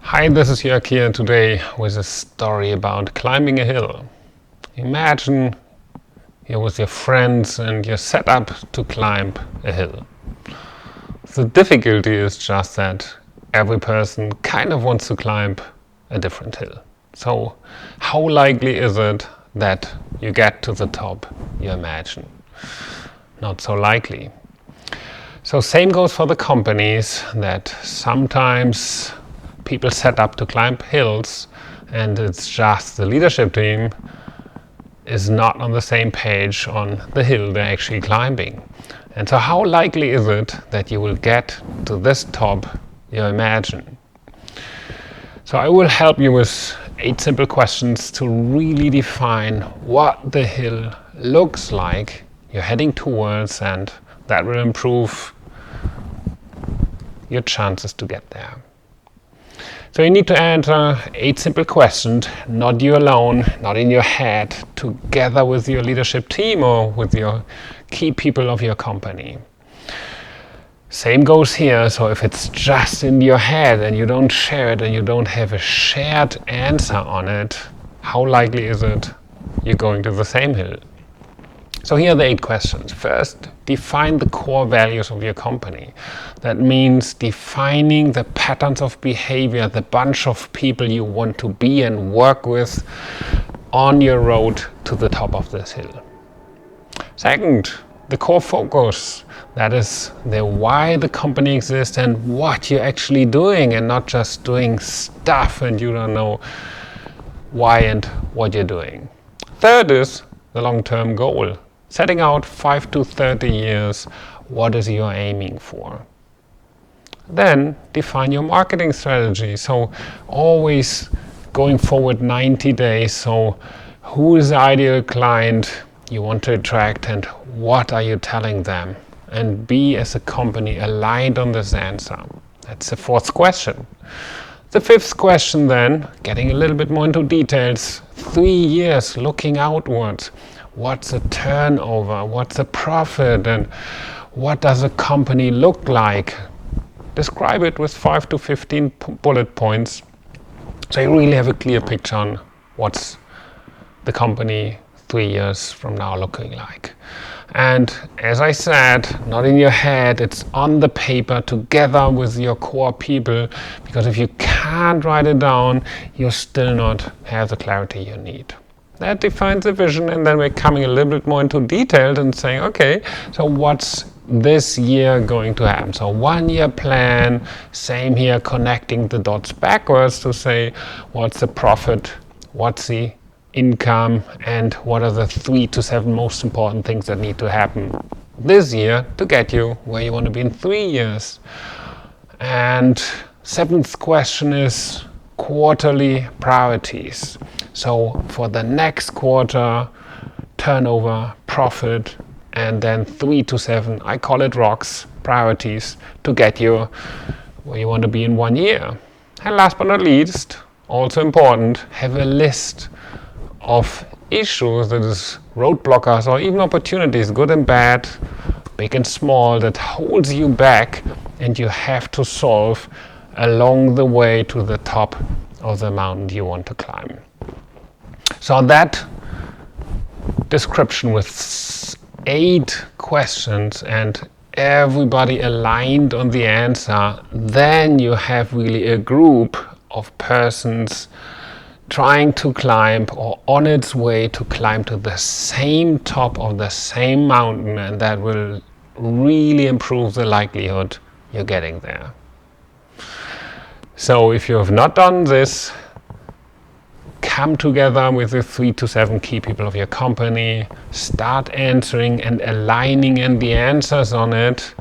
Hi, this is Jörg here today with a story about climbing a hill. Imagine you're with your friends and you're set up to climb a hill. The difficulty is just that every person kind of wants to climb a different hill. So how likely is it that you get to the top you imagine? Not so likely. So same goes for the companies, that sometimes people set up to climb hills and it's just the leadership team is not on the same page on the hill they're actually climbing. And so how likely is it that you will get to this top you imagine? So I will help you with 8 simple questions to really define what the hill looks like you're heading towards, and that will improve your chances to get there. So you need to answer 8 simple questions, not you alone, not in your head, together with your leadership team or with your key people of your company. Same goes here. So if it's just in your head and you don't share it and you don't have a shared answer on it, how likely is it you're going to the same hill? So here are the 8 questions. First, define the core values of your company. That means defining the patterns of behavior, the bunch of people you want to be and work with on your road to the top of this hill. Second, the core focus. That is the why the company exists and what you're actually doing, and not just doing stuff and you don't know why and what you're doing. Third is the long-term goal. Setting out 5 to 30 years, what is you're aiming for. Then define your marketing strategy. So always going forward 90 days. So who is the ideal client you want to attract and what are you telling them? And be as a company aligned on this answer. That's the 4th question. The 5th question then, getting a little bit more into details, 3 years looking outwards. What's the turnover? What's the profit? And what does a company look like? Describe it with 5 to 15 bullet points, so you really have a clear picture on what's the company 3 years from now looking like. And as I said, not in your head, it's on the paper together with your core people, because if you can't write it down, you still not have the clarity you need. That defines the vision, and then we're coming a little bit more into detail and saying, okay, so what's this year going to happen? So 1 year plan, same here, connecting the dots backwards to say what's the profit, what's the income, and what are the 3 to 7 most important things that need to happen this year to get you where you want to be in 3 years. And 7th question is quarterly priorities. So for the next quarter, turnover, profit, and then 3 to 7, I call it rocks, priorities to get you where you want to be in 1 year. And last but not least, also important, have a list of issues, that is roadblockers or even opportunities, good and bad, big and small, that holds you back and you have to solve along the way to the top of the mountain you want to climb. So that description with 8 questions and everybody aligned on the answer, then you have really a group of persons trying to climb or on its way to climb to the same top of the same mountain, and that will really improve the likelihood you're getting there. So if you have not done this, come together with the 3 to 7 key people of your company, start answering and aligning in the answers on it,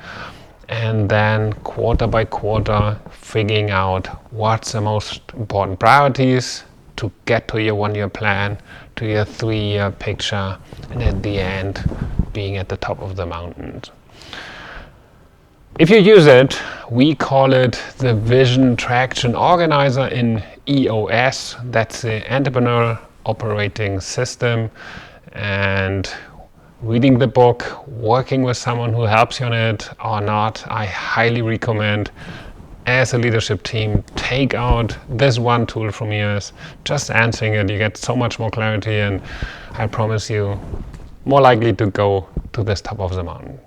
and then quarter by quarter figuring out what's the most important priorities to get to your 1 year plan, to your 3 year picture, and at the end being at the top of the mountain. If you use it, we call it the Vision Traction Organizer in EOS. That's the Entrepreneurial Operating System. And reading the book, working with someone who helps you on it or not, I highly recommend as a leadership team, take out this one tool from yours, just answering it, you get so much more clarity, and I promise you, more likely to go to this top of the mountain.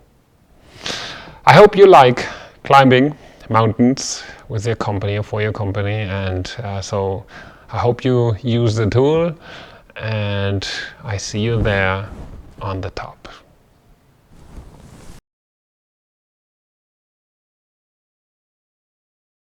I hope you like climbing mountains with your company or for your company, and so I hope you use the tool, and I see you there on the top.